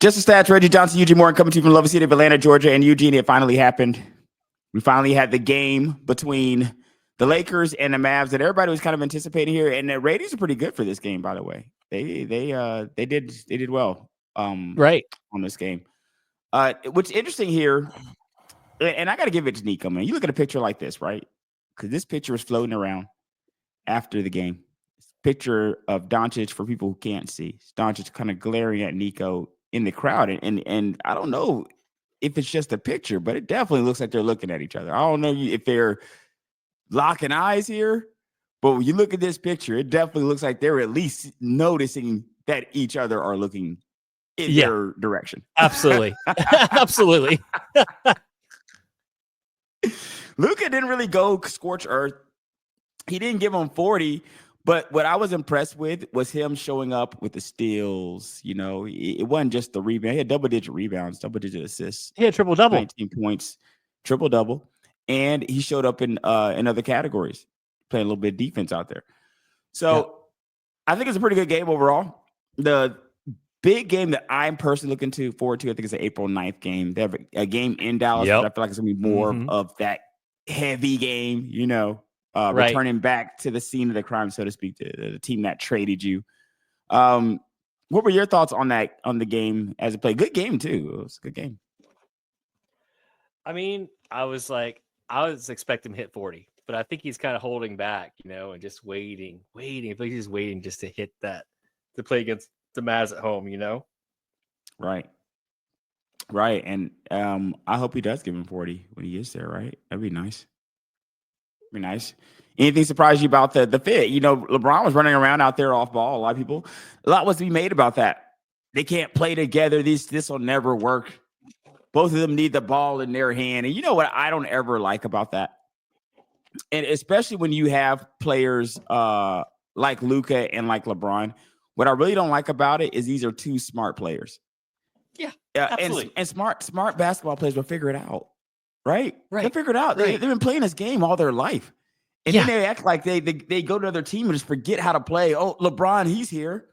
Just a stats, Reggie Johnson, Eugene Morgan coming to you from Love City of Atlanta, Georgia. And Eugene, it finally happened. We finally had the game between the Lakers and the Mavs that everybody was kind of anticipating here. And the ratings are pretty good for this game, by the way. They did well right on this game. What's interesting here, and I got to give it to Nico, man. You look at a picture like this, right? Because this picture was floating around after the game. Picture of Doncic for people who can't see. Doncic kind of glaring at Nico in the crowd, and I don't know if it's just a picture, but it definitely looks like they're looking at each other. I don't know if they're locking eyes here, but when you look at this picture, it definitely looks like they're at least noticing that each other are looking in their direction. Absolutely. Absolutely. Luka didn't really go scorch earth. He didn't give him 40, but what I was impressed with was him showing up with the steals. You know, it wasn't just the rebound. He had double-digit rebounds, double-digit assists. He had triple-double. 19 points, triple-double. And he showed up in other categories, playing a little bit of defense out there. So I think it's a pretty good game overall. The big game that I'm personally looking forward to, I think it's the April 9th game. They have a game in Dallas, but I feel like it's going to be more of that heavy game, you know, returning back to the scene of the crime, so to speak, the team that traded you. What were your thoughts on the game as it played? Good game, too. It was a good game. I mean, I was expecting him to hit 40, but I think he's kind of holding back, you know, and just waiting. I feel like he's waiting just to hit that, to play against the Mavs at home, you know? Right. And I hope he does give him 40 when he gets there, right? That'd be nice. Anything surprise you about the fit? You know, LeBron was running around out there off ball. A lot was to be made about that. They can't play together. This will never work. Both of them need the ball in their hand. And you know what I don't ever like about that? And especially when you have players like Luka and like LeBron, what I really don't like about it is these are two smart players. Yeah, absolutely. And smart basketball players will figure it out, right? They'll figure it out. They've been playing this game all their life. And then they act like they go to another team and just forget how to play. Oh, LeBron, he's here.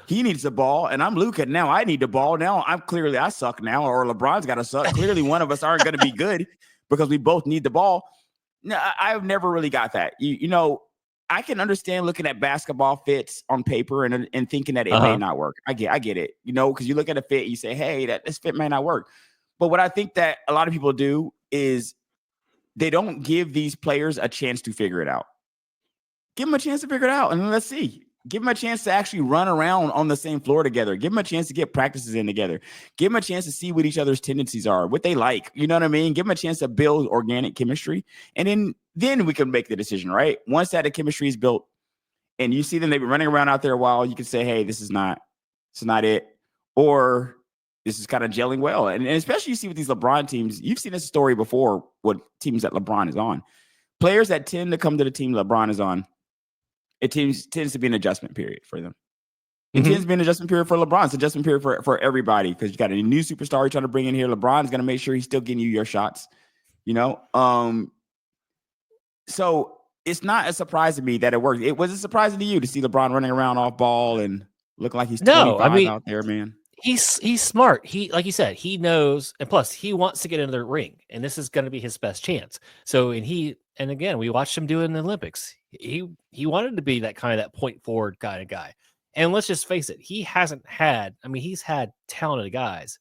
He needs the ball, and I'm Luka. Now I need the ball. Now I suck now, or LeBron's got to suck. Clearly, one of us aren't going to be good because we both need the ball. No, I've never really got that. You know, I can understand looking at basketball fits on paper and thinking that it may not work. I get it. You know, because you look at a fit, you say, hey, this fit may not work. But what I think that a lot of people do is they don't give these players a chance to figure it out. Give them a chance to figure it out, and let's see. Give them a chance to actually run around on the same floor together. Give them a chance to get practices in together. Give them a chance to see what each other's tendencies are, what they like. You know what I mean? Give them a chance to build organic chemistry. And then we can make the decision, right? Once that chemistry is built and you see them, they've been running around out there a while, you can say, hey, this is not it. Or this is kind of gelling well. And especially you see with these LeBron teams, you've seen this story before, what teams that LeBron is on. Players that tend to come to the team LeBron is on, it tends to be an adjustment period for them. It tends to be an adjustment period for LeBron. It's an adjustment period for everybody because you got a new superstar you're trying to bring in here. LeBron's going to make sure he's still getting you your shots, you know? So it's not a surprise to me that it works. It was a surprise to you to see LeBron running around off ball and looking like he's 25 out there, man. He's smart. He, like you said, he knows, and plus he wants to get into the ring, and this is going to be his best chance. So, and again, we watched him do it in the Olympics. He wanted to be that point forward kind of guy. And let's just face it, he hasn't had. I mean, he's had talented guys,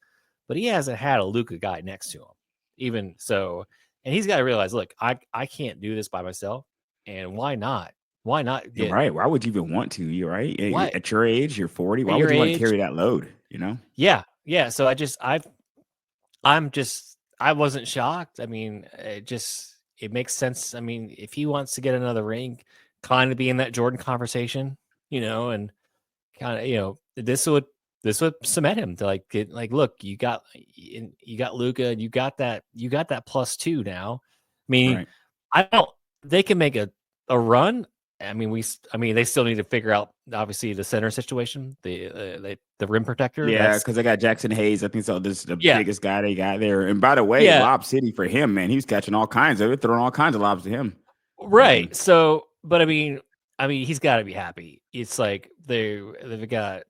but he hasn't had a Luka guy next to him. Even so, and he's got to realize, look, I can't do this by myself, and why not? Why not? You're right. Why would you even want to? You're right. At your age, you're 40. Why would you want to carry that load? You know? Yeah. So I wasn't shocked. I mean, it makes sense. I mean, if he wants to get another ring, kind of be in that Jordan conversation, you know, and kind of, you know, this would cement him to look, you got Luka, you got that +2 now. I mean, they can make a run. I mean, they still need to figure out obviously the center situation, the rim protector. Yeah, because they got Jackson Hayes. I think so. This is the biggest guy they got there. And by the way, Lob City for him, man, he was catching all kinds of it, throwing all kinds of lobs to him. Right. So, but I mean, he's got to be happy. It's like they've got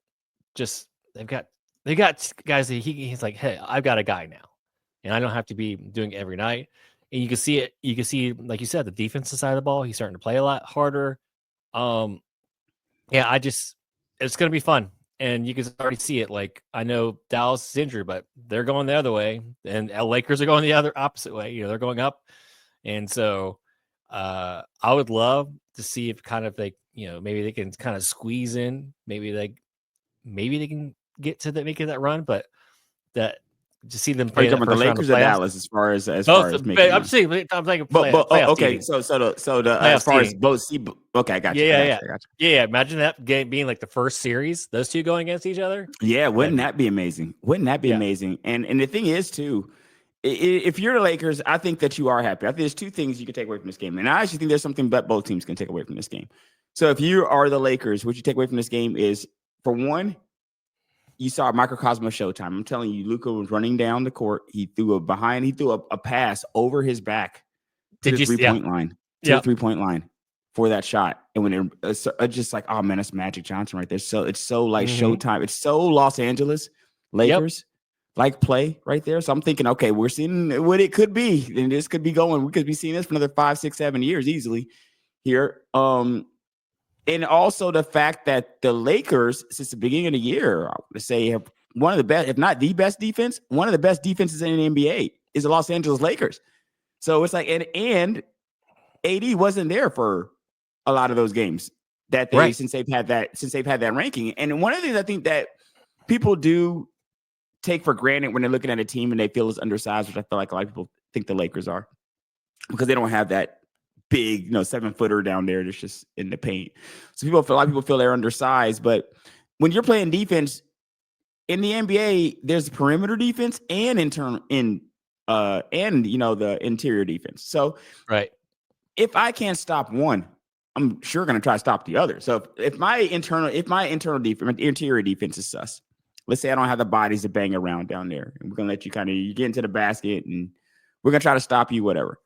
they got guys that he's like, hey, I've got a guy now, and I don't have to be doing it every night. And you can see it. You can see, like you said, the defensive side of the ball. He's starting to play a lot harder. Yeah, it's going to be fun. And you can already see it. Like, I know Dallas is injured, but they're going the other way, and Lakers are going the other opposite way. They're going up. And so I would love to see if kind of like, maybe they can kind of squeeze in. Maybe they can get to making that run, but that to see them Are you play talking that about the first round of Lakers or playoffs. Dallas as Both. far as making I'm one? saying I'm thinking But playoff okay, team. so the Playoff as far as seeding. both okay, I got you. Yeah. Imagine that game being like the first series, those two going against each other. Yeah, wouldn't that be amazing? Wouldn't that be amazing? And the thing is too, if you're the Lakers, I think that you are happy. I think there's two things you can take away from this game, and I actually think there's something that both teams can take away from this game. So if you are the Lakers, what you take away from this game is, for one, you saw a microcosm of Showtime. I'm telling you, Luka was running down the court. He threw a pass over his back to the 3-point line, the 3-point line for that shot. And when it's just like, oh man, that's Magic Johnson right there. So it's so like Showtime. It's so Los Angeles Lakers like play right there. So I'm thinking, okay, we're seeing what it could be. And this could be going. We could be seeing this for another 5, 6, 7 years easily here. And also the fact that the Lakers, since the beginning of the year, I would say, have one of the best, if not the best defense, one of the best defenses in the NBA is the Los Angeles Lakers. So it's like, and AD wasn't there for a lot of those games that since they've had that ranking. And one of the things I think that people do take for granted when they're looking at a team and they feel it's undersized, which I feel like a lot of people think the Lakers are, because they don't have that big, 7-footer down there that's just in the paint. So a lot of people feel they're undersized, but when you're playing defense in the NBA, there's perimeter defense and the interior defense. So if I can't stop one, I'm sure going to try to stop the other. So if my interior defense is sus, let's say I don't have the bodies to bang around down there, and we're going to let you get into the basket, and we're going to try to stop you, whatever.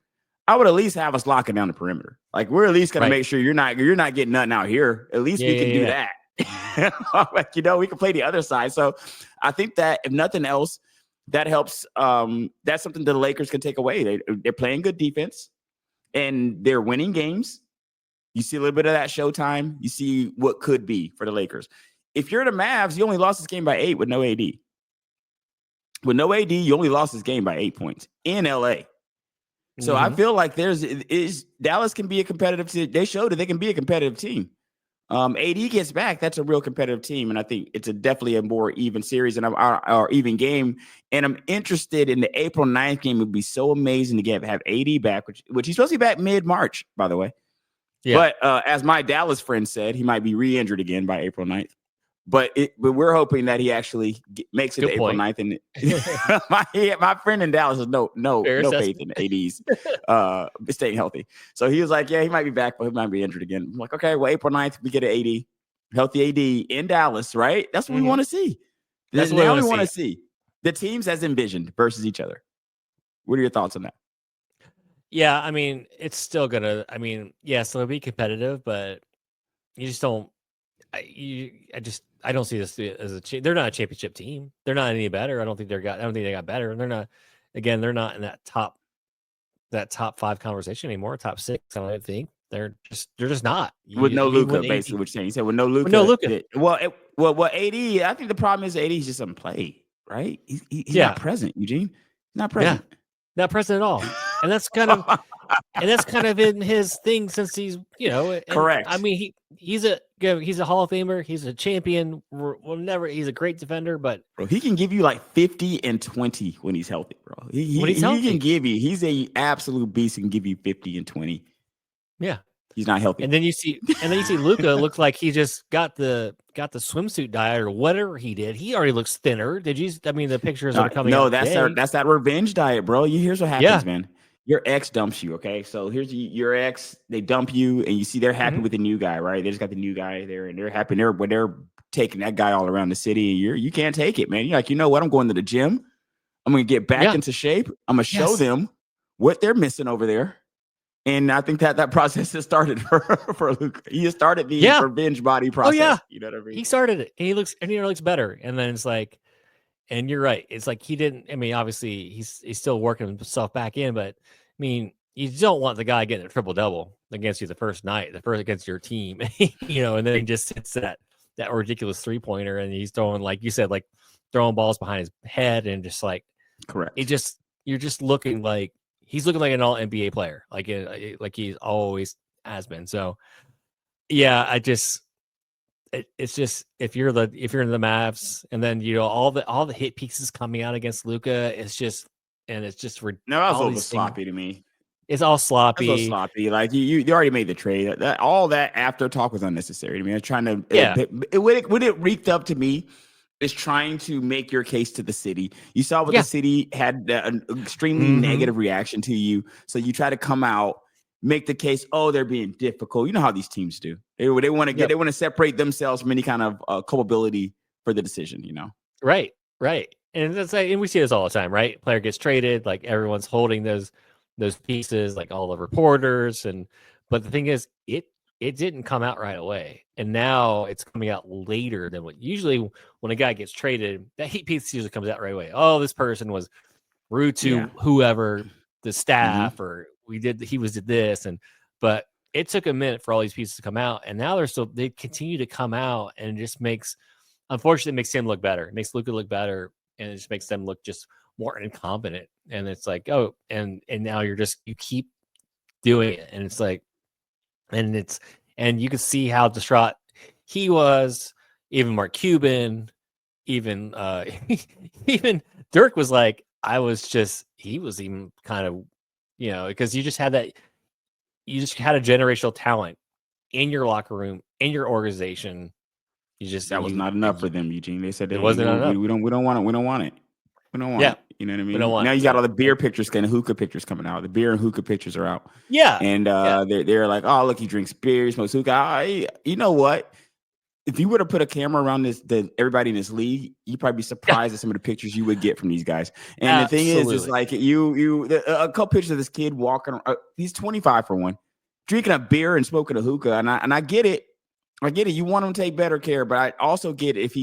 I would at least have us locking down the perimeter. Like, we're at least going to make sure you're not getting nothing out here. At least we can do that. We can play the other side. So I think that if nothing else, that helps. That's something that the Lakers can take away. They're playing good defense and they're winning games. You see a little bit of that Showtime. You see what could be for the Lakers. If you're the Mavs, you only lost this game by 8 with no AD. With no AD, you only lost this game by 8 points in LA. So I feel like Dallas can be a competitive team. They showed that they can be a competitive team. AD gets back, that's a real competitive team, and I think it's definitely a more even series or even game. And I'm interested in the April 9th game. It would be so amazing to have AD back, which he's supposed to be back mid-March, by the way. Yeah. But as my Dallas friend said, he might be re-injured again by April 9th. But we're hoping that he actually makes it to April 9th. And my friend in Dallas has no faith in AD's staying healthy. So he was like, yeah, he might be back, but he might be injured again. I'm like, okay, well, April 9th, we get an AD, healthy AD in Dallas, right? That's what we want to see. That's what we want to see. The teams as envisioned versus each other. What are your thoughts on that? Yeah, I mean, it's still gonna. I mean, yes, it'll be competitive, but you just don't. I don't see this as they're not a championship team. They're not any better. I don't think they got better. They're not. Again, they're not in that top 5 conversation anymore. Top 6. I don't think they're just not. With no Luka, basically, what you're saying. You said with no Luka. Well, AD. I think the problem is AD just doesn't play. Right? He's not present. Eugene, not present. Yeah. Not present at all. And that's kind of in his thing since he's, correct. I mean, he's a Hall of Famer. He's a champion. He's a great defender, but bro, he can give you like 50 and 20 when he's healthy, bro. He can give you, he's a absolute beast. He can give you 50 and 20. Yeah. He's not healthy. And then you see Luka looks like he just got the swimsuit diet or whatever he did. He already looks thinner. The pictures are coming out. No, that's that revenge diet, bro. Here's what happens, man. Your ex dumps you, okay? So here's your ex, they dump you, and you see they're happy with the new guy, right? They just got the new guy there, and they're happy. They're taking that guy all around the city, and you can't take it, man. You're like, you know what? I'm going to the gym. I'm going to get back into shape. I'm going to show them what they're missing over there. And I think that process has started for Luka. He has started the revenge body process. Oh, yeah. You know what I mean? He started it, and he looks better. And then it's like, And you're right. It's like he didn't. I mean, obviously he's still working himself back in, but I mean, you don't want the guy getting a triple double against you the first night, the first against your team, and then he just hits that ridiculous 3-pointer, and he's throwing, like you said, like throwing balls behind his head, and just like Correct. You're just looking like he's looking like an all NBA player, like he always has been. So yeah, it's just if you're in the Mavs, and then all the hit pieces coming out against Luka, it's just No, that was a all little bit these things. sloppy to me. It's all That's a little sloppy. sloppy. Like you already made the trade. All that after talk was unnecessary to me. I was trying to Yeah. what it reeked up to me is trying to make your case to the city. You saw what the city had an extremely negative reaction to you, so you try to come out, make the case. Oh, they're being difficult. You know how these teams do. They want to they want to separate themselves from any kind of culpability for the decision. Right. And that's like, and we see this all the time, right? Player gets traded, like everyone's holding those pieces, like all the reporters, but the thing is, it didn't come out right away, and now it's coming out later than what usually when a guy gets traded, that heat piece usually comes out right away. Oh, this person was rude to whoever, the staff, or he did this, but it took a minute for all these pieces to come out, and now they continue to come out, and it just unfortunately, it makes him look better. It makes Luka look better, and it just makes them look just more incompetent. And it's like, oh, and now you keep doing it, and it's like, and you can see how distraught he was. Even Mark Cuban, even even Dirk was like, he was even kind of, because you just had a generational talent in your locker room, in your organization. That was not enough for them, Eugene. They said it wasn't enough. We don't want it. We don't want it. We don't want it. You know what I mean? Now you got all the beer pictures and hookah pictures coming out. The beer and hookah pictures are out. Yeah. And they're like, oh, look, he drinks beer, he smokes hookah. You know what? If you were to put a camera around everybody in this league, you'd probably be surprised at some of the pictures you would get from these guys. And the thing is like a couple pictures of this kid walking. He's 25 for one, drinking a beer and smoking a hookah. And I get it. I get it. You want him to take better care, but I also get if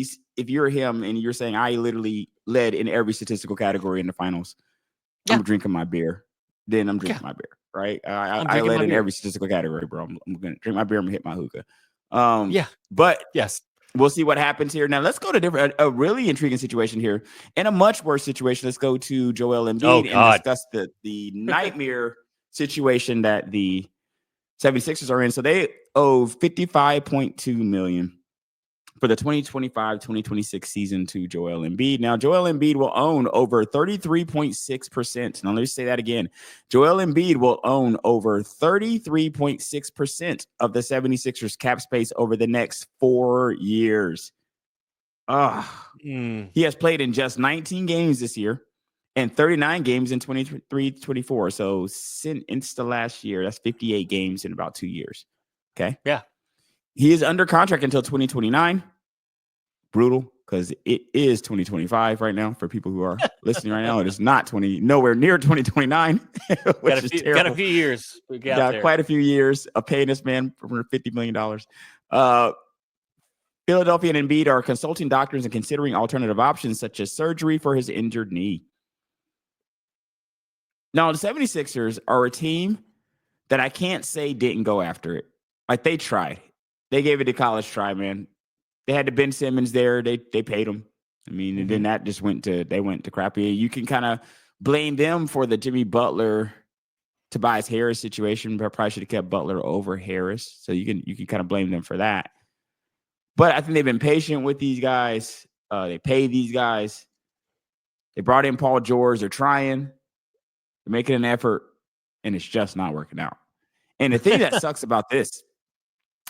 you're him and you're saying I literally led in every statistical category in the finals. I'm drinking my beer. Then I'm drinking my beer, right? I led in every statistical category, bro. I'm gonna drink my beer. I'm gonna hit my hookah. But yes, we'll see what happens here. Now let's go to a really intriguing situation here, and a much worse situation. Let's go to Joel Embiid and discuss the nightmare situation that the 76ers are in. So they owe $55.2 million for the 2025-2026 season to Joel Embiid. Now, Joel Embiid will own over 33.6%. Now, let me say that again. Joel Embiid will own over 33.6% of the 76ers cap space over the next 4 years. He has played in just 19 games this year and 39 games in 23-24. So since the last year, that's 58 games in about 2 years. Okay. Yeah. He is under contract until 2029. Brutal, because it is 2025 right now for people who are listening right now. It is not nowhere near 2029, which is terrible. Got a few years. Got quite a few years of paying this man for $50 million. Philadelphia and Embiid are consulting doctors and considering alternative options such as surgery for his injured knee. Now, the 76ers are a team that I can't say didn't go after it. Like, they tried. They gave it a college try, man. They had the Ben Simmons there. They paid him. I mean, and then that just went to crappy. You can kind of blame them for the Jimmy Butler, Tobias Harris situation, but probably should have kept Butler over Harris. So you can kind of blame them for that. But I think they've been patient with these guys. They pay these guys. They brought in Paul George. They're trying. They're making an effort, and it's just not working out. And the thing that sucks about this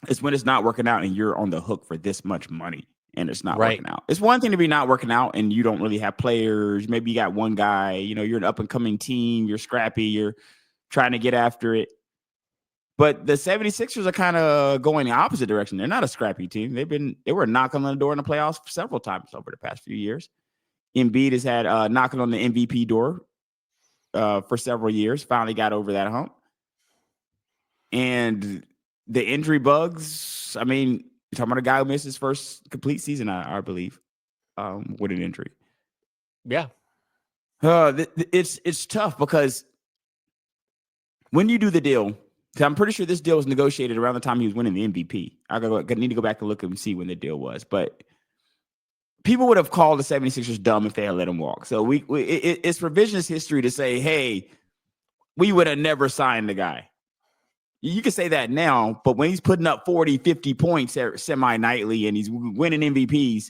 is when it's not working out and you're on the hook for this much money and it's not working out. It's one thing to be not working out and you don't really have players. Maybe you got one guy, you're an up and coming team. You're scrappy. You're trying to get after it. But the 76ers are kind of going the opposite direction. They're not a scrappy team. They were knocking on the door in the playoffs several times over the past few years. Embiid has had knocking on the MVP door for several years. Finally got over that hump. And the injury bugs, I mean, you're talking about a guy who missed his first complete season, I believe, with an injury. Yeah. It's tough because when you do the deal, I'm pretty sure this deal was negotiated around the time he was winning the MVP. I need to go back and look and see when the deal was, but people would have called the 76ers dumb if they had let him walk. So it's revisionist history to say, hey, we would have never signed the guy. You can say that now, but when he's putting up 40, 50 points semi-nightly and he's winning MVPs,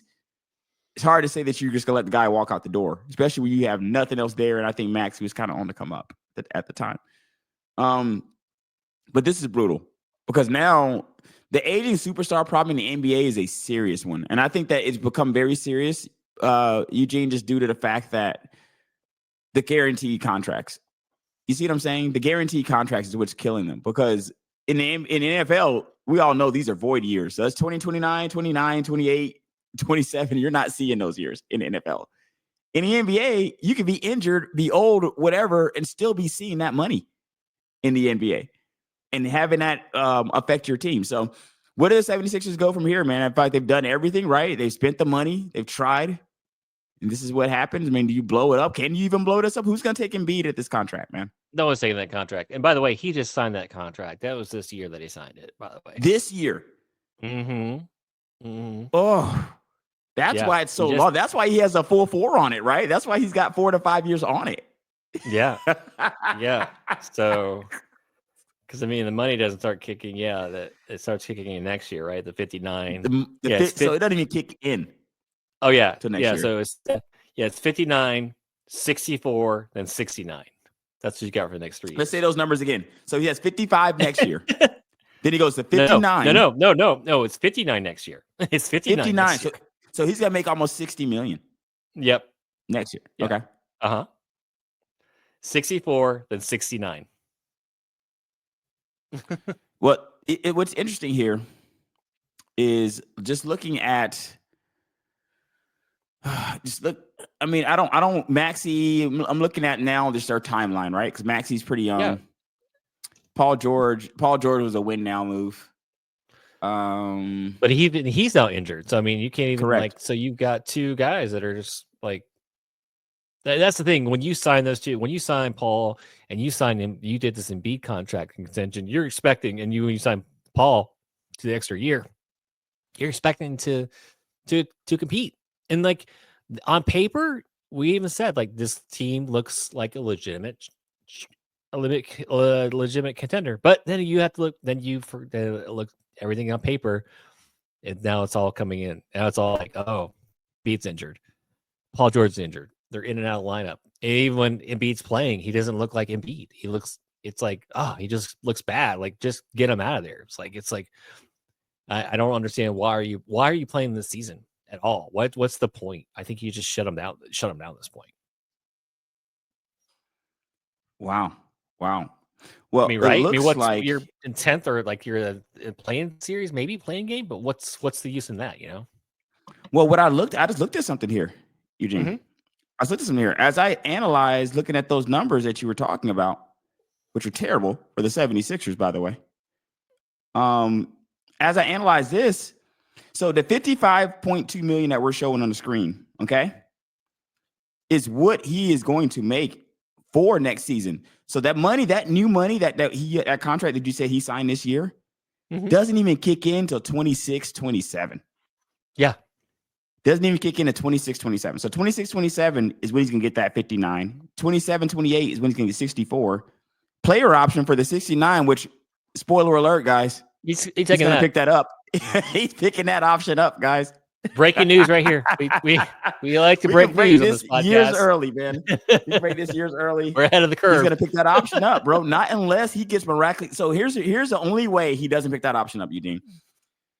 it's hard to say that you're just going to let the guy walk out the door, especially when you have nothing else there. And I think Max was kind of on the come up at the time. But this is brutal because now the aging superstar problem in the NBA is a serious one. And I think that it's become very serious, Eugene, just due to the fact that the guaranteed contracts. You see what I'm saying? The guaranteed contracts is what's killing them because in the NFL, we all know these are void years. So that's 2029, 29, 28, 27. You're not seeing those years in the NFL. In the NBA, you can be injured, be old, whatever, and still be seeing that money in the NBA and having that affect your team. So where do the 76ers go from here, man? In fact, they've done everything right. They've spent the money. They've tried. And this is what happens. I mean, do you blow it up? Can you even blow this up? Who's going to take Embiid at this contract, man? No one's taking that contract. And by the way, he just signed that contract. That was this year that he signed it, by the way. This year. Mm-hmm. Mm-hmm. Oh, that's why it's so long. That's why he has a full 4 on it, right? That's why he's got 4 to 5 years on it. Yeah. Yeah. So, because I mean, the money doesn't start kicking. Yeah, that it starts kicking in next year, right? The 59. So it doesn't even kick in. Oh yeah, to next year. So it's 59, 64, then 69. That's what you got for the next 3 years. Let's say those numbers again. So he has 55 next year. Then he goes to 59. No. It's 59 next year. It's 59. Next year. So he's gonna make almost 60 million. Yep. Next year. Yeah. Okay. 64, then 69. What's interesting here is just looking at I mean, I don't Maxey. I'm looking at now just our timeline, right? Because Maxey's pretty young. Yeah. Paul George was a win now move. But he's now injured. So I mean, you can't even so you've got 2 guys that are just like that's the thing. When you sign those 2, when you sign Paul and you sign him, you did this Embiid contract extension. You're expecting, and when you sign Paul to the extra year, you're expecting to compete. And like on paper, we even said like this team looks like a legitimate contender. But then you have to look. Then you look everything on paper, and now it's all coming in. Now it's all like, oh, Embiid's injured, Paul George's injured. They're in and out of lineup. And even when Embiid's playing, he doesn't look like Embiid. It's like, oh, he just looks bad. Like just get him out of there. It's like I don't understand why are you playing this season at all? What's the point? I think you just shut him down at this point. Wow. Well, I mean, right? What's like you're in 10th or like you're a playing series, maybe playing game, but what's the use in that, you know? Well, I just looked at something here, Eugene. Mm-hmm. I looked at something here. As I analyzed looking at those numbers that you were talking about, which are terrible for the 76ers, by the way. As I analyze this, so the $55.2 million that we're showing on the screen, okay, is what he is going to make for next season. So that money, that new money, that contract that you said he signed this year, doesn't even kick in till 26, 27. Yeah. Doesn't even kick in at 26, 27. So 26, 27 is when he's going to get that 59. 27, 28 is when he's going to get 64. Player option for the 69, which, spoiler alert, guys, he's going to pick that up. He's picking that option up, guys. Breaking news right here. We like to break news on this podcast. Years early, man. We break this years early. We're ahead of the curve. He's going to pick that option up, bro. Not unless he gets miraculous. So here's the only way he doesn't pick that option up, Eugene.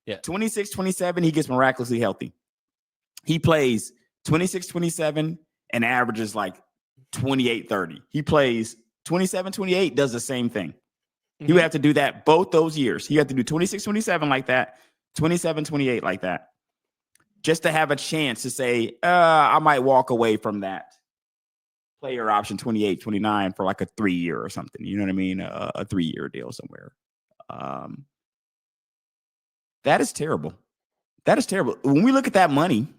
Yeah. 26, 27, he gets miraculously healthy. He plays 26, 27 and averages like 28, 30. He plays 27, 28, does the same thing. Mm-hmm. He would have to do that both those years. He had to do 26, 27 like that, 27, 28 like that, just to have a chance to say, I might walk away from that player option 28, 29 for like a 3-year or something. You know what I mean? A 3-year deal somewhere. That is terrible. That is terrible. When we look at that money,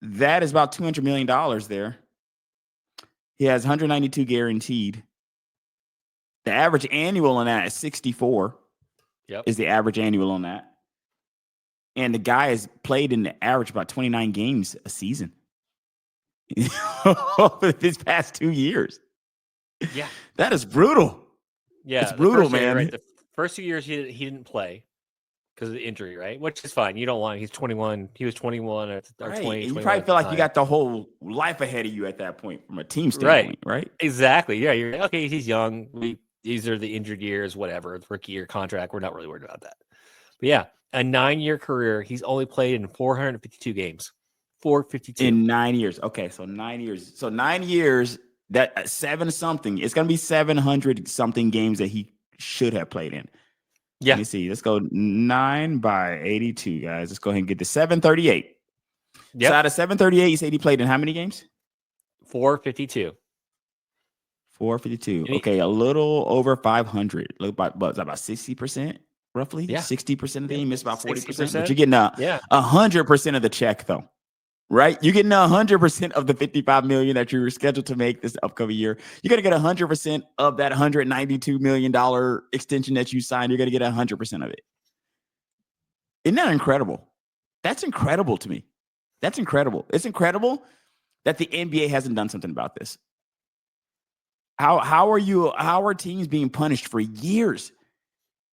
That is about $200 million there. He has 192 guaranteed. The average annual on that is 64. Yep. Is the average annual on that. And the guy has played in the average about 29 games a season over these past 2 years. Yeah. That is brutal. Yeah. It's brutal, man. Right. The first 2 years he didn't play because of the injury, right? Which is fine. You don't want. He's 21. He was 21 or 20. And you probably feel like you got the whole life ahead of you at that point from a team standpoint, right? Exactly. Yeah. You're okay. He's young. These are the injured years, whatever. Rookie year contract. We're not really worried about that. But yeah, a 9-year career. He's only played in 452 games. 452 in 9 years. Okay, so 9 years. So 9 years. That 7 something. It's gonna be 700 something games that he should have played in. Yeah. Let me see. Let's go 9 by 82, guys. Let's go ahead and get to 738. Yep. So out of 738, you said he played in how many games? 452. 452. Okay, a little over 500. Look, about 60%, roughly. Yeah, 60% of the game. It's about 40%. But you're getting 100% of the check, though. Right? You're getting 100% of the $55 million that you were scheduled to make this upcoming year. You're going to get 100% of that $192 million extension that you signed. You're going to get 100% of it. Isn't that incredible? That's incredible to me. That's incredible. It's incredible that the NBA hasn't done something about this. How are teams being punished for years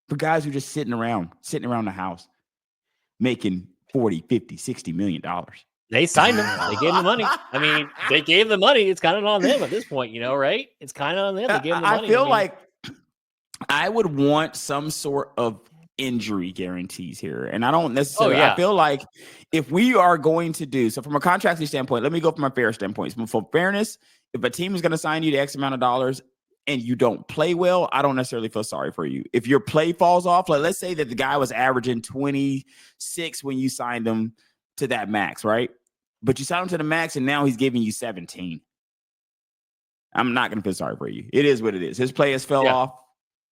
for guys who are just sitting around the house making 40, 50, 60 million dollars? They signed him. They gave him the money. I mean, they gave the money. It's kind of on them at this point, right? It's kind of on them. They gave him the money. I feel like I would want some sort of injury guarantees here. And I don't necessarily, I feel like if we are going to do, so from a contracting standpoint, let me go from a fair standpoint. For fairness, if a team is going to sign you the X amount of dollars and you don't play well, I don't necessarily feel sorry for you. If your play falls off, like let's say that the guy was averaging 26 when you signed him to that max, right? But you signed him to the max and now he's giving you 17. I'm not going to feel sorry for you. It is what it is. His play has fell off.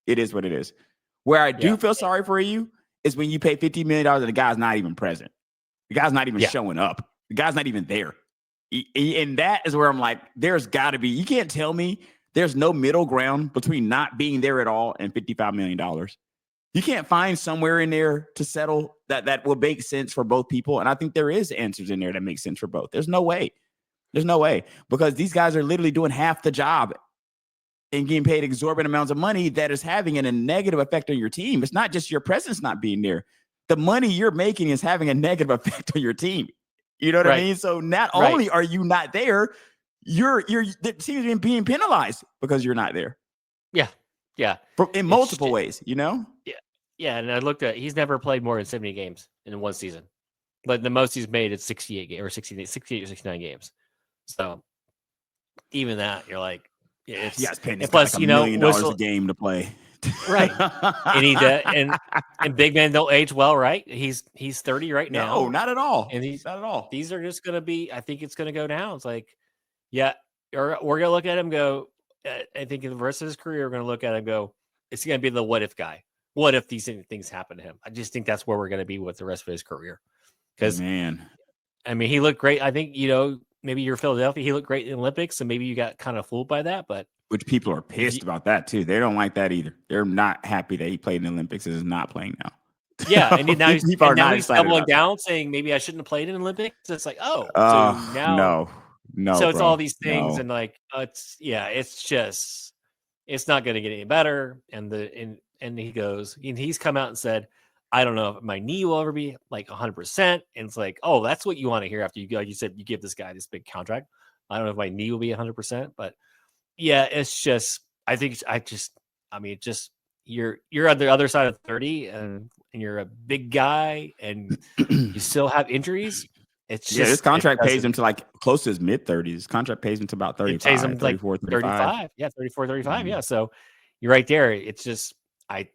It is what it is. Where I do feel sorry for you is when you pay $50 million and the guy's not even present. The guy's not even showing up. The guy's not even there. And that is where I'm like, there's got to be, you can't tell me there's no middle ground between not being there at all and $55 million. You can't find somewhere in there to settle that will make sense for both people. And I think there is answers in there that make sense for both. There's no way. There's no way, because these guys are literally doing half the job and getting paid exorbitant amounts of money that is having a negative effect on your team. It's not just your presence not being there. The money you're making is having a negative effect on your team. You know what I mean? So not only are you not there, the team is being penalized because you're not there. Yeah. Yeah. In multiple ways, Yeah. Yeah. And I looked at, he's never played more than 70 games in one season. But the most he's made is 68 games or 68 or 69 games. So even that, you're like, it's paying this plus, like $1 million a game to play. Right. And big men don't age well, right? He's 30 right now. No, not at all. And not at all. These are just going to be, I think it's going to go down. It's like, we're going to look at him go, I think in the rest of his career, we're going to look at him go, it's going to be the what if guy. What if these things happen to him? I just think that's where we're going to be with the rest of his career. Because, I mean, he looked great. I think, maybe you're Philadelphia. He looked great in the Olympics, so maybe you got kind of fooled by that. But which people are pissed about that too. They don't like that either. They're not happy that he played in the Olympics and is not playing now. Yeah, and now he's doubling down, saying maybe I shouldn't have played in the Olympics. It's like, so now no. So it's all these things, and like it's not going to get any better. And he goes, and he's come out and said, I don't know if my knee will ever be like 100%. And it's like, oh, that's what you want to hear after you go. You said you give this guy this big contract. I don't know if my knee will be 100%, but yeah, it's just, you're on the other side of 30 and you're a big guy and you still have injuries. It's just, his contract pays him to like close to his mid 30s. His contract pays him to about 35, pays him 34, like 35. Yeah, 34, 35. Mm-hmm. Yeah. So you're right there. It's just, I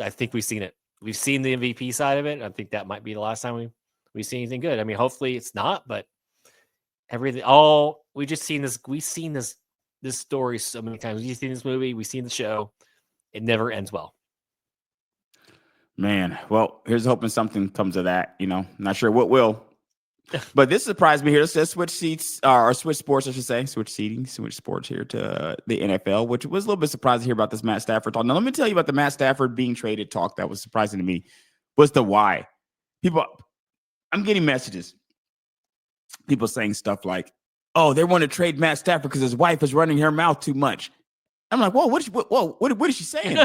think we've seen it. We've seen the MVP side of it. I think that might be the last time we see anything good. I mean, hopefully it's not, but we've seen this story so many times. We've seen this movie, we've seen the show. It never ends well. Man, well, here's hoping something comes of that. Not sure what will. But this surprised me here. Let's switch seats or switch sports, I should say. Switch seating, switch sports here to the NFL, which was a little bit surprising to hear about this Matt Stafford talk. Now, let me tell you about the Matt Stafford being traded talk that was surprising to me was the why. People, I'm getting messages. People saying stuff like, oh, they want to trade Matt Stafford because his wife is running her mouth too much. I'm like, whoa, what is she saying?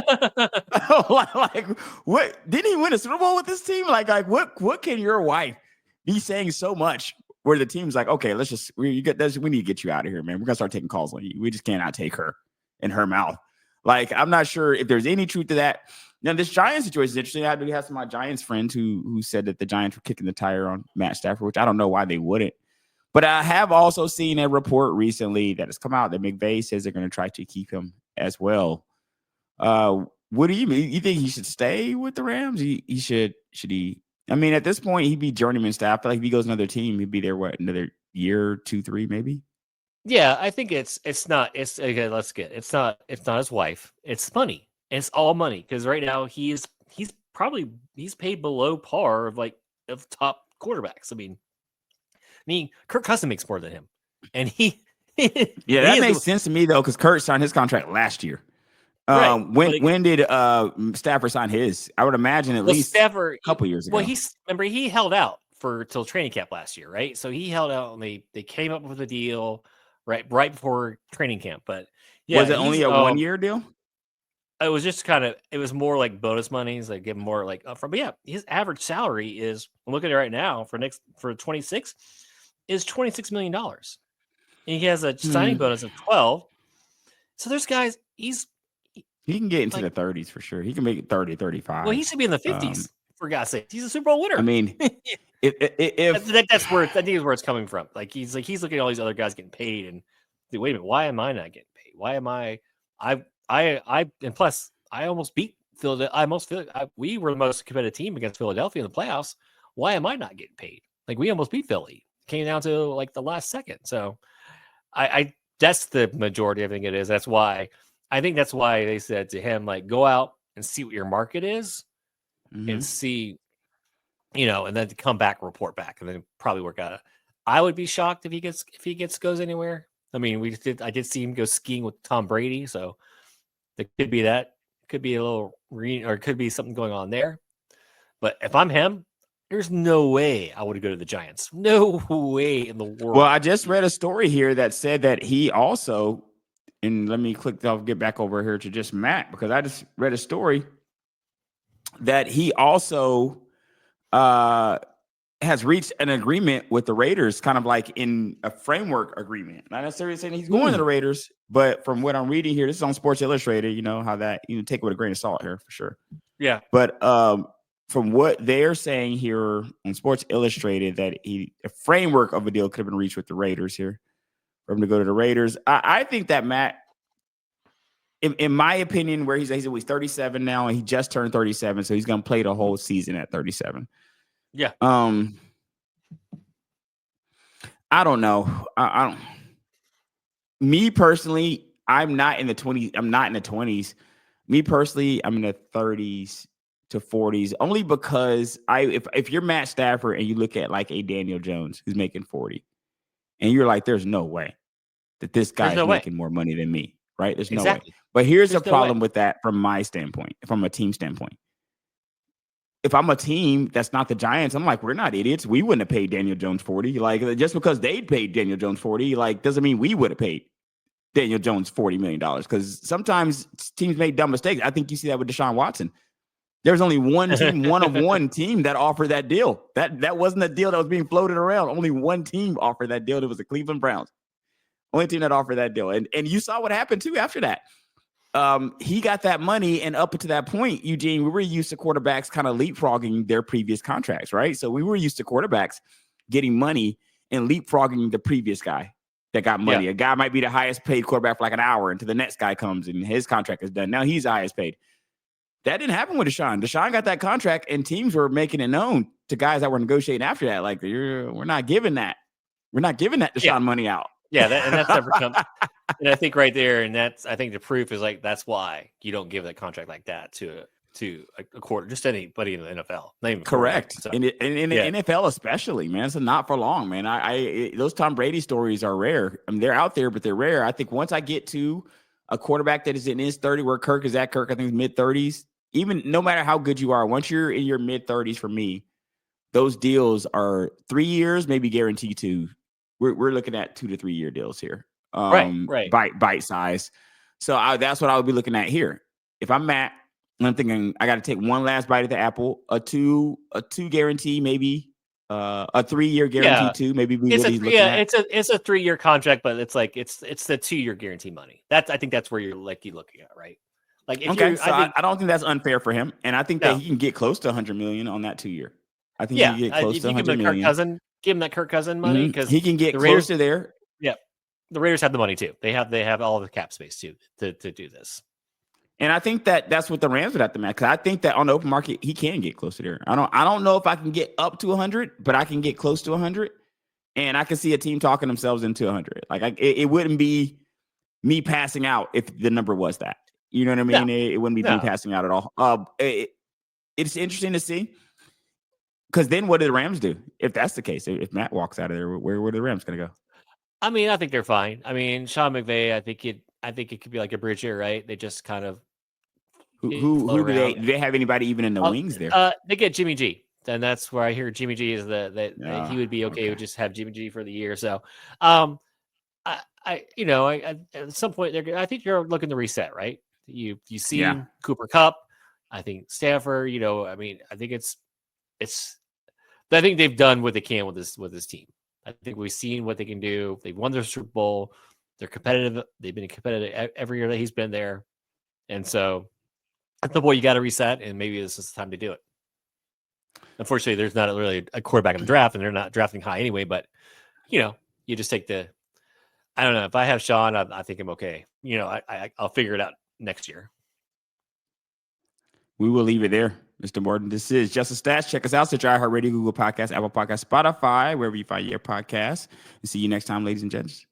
like, what? Didn't he win a Super Bowl with this team? Like, what can your wife be saying so much where the team's like, okay, we need to get you out of here, man. We're gonna start taking calls on you. We just cannot take her in her mouth. Like, I'm not sure if there's any truth to that. Now, this Giants situation is interesting. I do have some of my Giants friends who said that the Giants were kicking the tire on Matt Stafford, which I don't know why they wouldn't. But I have also seen a report recently that has come out that McVay says they're going to try to keep him as well. What do you mean? You think he should stay with the Rams? Should he? I mean, at this point, he'd be journeyman staff. I feel like if he goes another team, he'd be there, another year, 2, 3, maybe? Yeah, I think it's not his wife. It's money. It's all money because right now he's paid below par of top quarterbacks. I mean, Kirk Cousins makes more than him, and that makes sense to me though because Kurt signed his contract last year. Right. When did Stafford sign his? I would imagine at least Stafford, a couple years ago. Well, he held out till training camp last year, right? So he held out, and they came up with a deal right before training camp. But yeah, was it only a 1-year deal? It was just it was more like bonus money. It's like give more like upfront. But yeah, his average salary is, I'm looking at it right now for 26 is $26 million. And he has a signing bonus of 12. So there's guys, he can get into the 30s for sure. He can make it 30, 35. Well, he should be in the 50s, for God's sake. He's a Super Bowl winner. I mean, that's where I think is where it's coming from. Like he's looking at all these other guys getting paid and wait a minute, why am I not getting paid? Why am I and plus I almost beat Philadelphia. We were the most competitive team against Philadelphia in the playoffs. Why am I not getting paid? Like we almost beat Philly. Came down to like the last second. So I that's the majority. I think it is. That's why they said to him, like, go out and see what your market is and see, and then to come back, report back, and then probably work out. I would be shocked if he goes anywhere. I mean, I did see him go skiing with Tom Brady, so it could be that. Could be a little or it could be something going on there. But if I'm him, there's no way I would go to the Giants. No way in the world. Well, I just read a story here that said that he also, and let me I'll get back over here to just Matt, because I just read a story that he also has reached an agreement with the Raiders, kind of like in a framework agreement. Not necessarily saying he's going to the Raiders, but from what I'm reading here, this is on Sports Illustrated, how that, take it with a grain of salt here for sure. Yeah. But from what they're saying here on Sports Illustrated, that a framework of a deal could have been reached with the Raiders here for him to go to the Raiders. I think that Matt, in my opinion, where he's 37 now and he just turned 37, so he's going to play the whole season at 37. Yeah. I don't know. I don't. Me personally, I'm not in the 20s. I'm not in the 20s. Me personally, I'm in the 30s to 40s, only because if you're Matt Stafford and you look at like a Daniel Jones who's making 40, and you're like, there's no way that this guy is making more money than me, right? There's no way. But here's the problem with that from my standpoint, from a team standpoint. If I'm a team that's not the Giants, I'm like, we're not idiots. We wouldn't have paid Daniel Jones 40. Like, just because they paid Daniel Jones 40, like, doesn't mean we would have paid Daniel Jones $40 million. Because sometimes teams make dumb mistakes. I think you see that with Deshaun Watson. There's only one team, one team that offered that deal. That wasn't a deal that was being floated around. Only one team offered that deal. It was the Cleveland Browns. Only team that offered that deal. And you saw what happened too after that. He got that money, and up to that point, Eugene, we were used to quarterbacks kind of leapfrogging their previous contracts, right? So we were used to quarterbacks getting money and leapfrogging the previous guy that got money. Yeah. A guy might be the highest paid quarterback for like an hour until the next guy comes and his contract is done. Now he's the highest paid. That didn't happen with Deshaun. Deshaun got that contract, and teams were making it known to guys that were negotiating after that, like, we're not giving that. We're not giving that Deshaun money out. Yeah, that's never come. And I think right there, and I think the proof is like that's why you don't give that contract like that to to a quarter, just anybody in the NFL. Not even correct. So, in the NFL especially, man. It's not for long, man. Those Tom Brady stories are rare. I mean, they're out there, but they're rare. I think once I get to a quarterback that is in his 30, where Kirk is at, Kirk, I think is mid-30s, even no matter how good you are, once you're in your mid-30s, for me, those deals are 3 years, maybe guaranteed 2. We're looking at 2 to 3 year deals here. Right. Bite size. So that's what I would be looking at here. If I'm Matt, and I'm thinking I got to take one last bite at the apple, a two guarantee, maybe a 3 year guarantee too. Maybe what he's looking at. It's a 3 year contract, but it's like it's the 2 year guarantee money. I think that's where you're looking at, right? Like if I don't think that's unfair for him, and I think that he can get close to 100 million on that 2 year. I think he can get close to 100 million. Give him that Kirk Cousin money, because he can get close to there. Yeah, the Raiders have the money too. They have all the cap space too to do this. And I think that's what the Rams would have to match. Because I think that on the open market, he can get close to there. I don't know if I can get up to 100, but I can get close to 100. And I can see a team talking themselves into 100. Like it wouldn't be me passing out if the number was that. You know what I mean? No. It wouldn't be me passing out at all. It's interesting to see. Because then what do the Rams do if that's the case? If Matt walks out of there, where are the Rams going to go? I mean, I think they're fine. I mean, Sean McVay, I think it could be like a bridge here, right? They just kind of who do they have anybody even in the wings there? They get Jimmy G, and that's where I hear Jimmy G is that he would be okay with just have Jimmy G for the year. So, I at some point I think you're looking to reset, right? You see Cooper Kupp, I think Stafford. I mean, I think I think they've done what they can with this team. I think we've seen what they can do. They've won their Super Bowl. They're competitive. They've been competitive every year that he's been there. And so at the point, you got to reset, and maybe this is the time to do it. Unfortunately, there's not really a quarterback in the draft, and they're not drafting high anyway. But, you just take I don't know. If I have Sean, I think I'm okay. I'll figure it out next year. We will leave it there, Mr. Morton. This is Just a Stats. Check us out. Search iHeartRadio, Google Podcasts, Apple Podcasts, Spotify, wherever you find your podcasts. And see you next time, ladies and gents.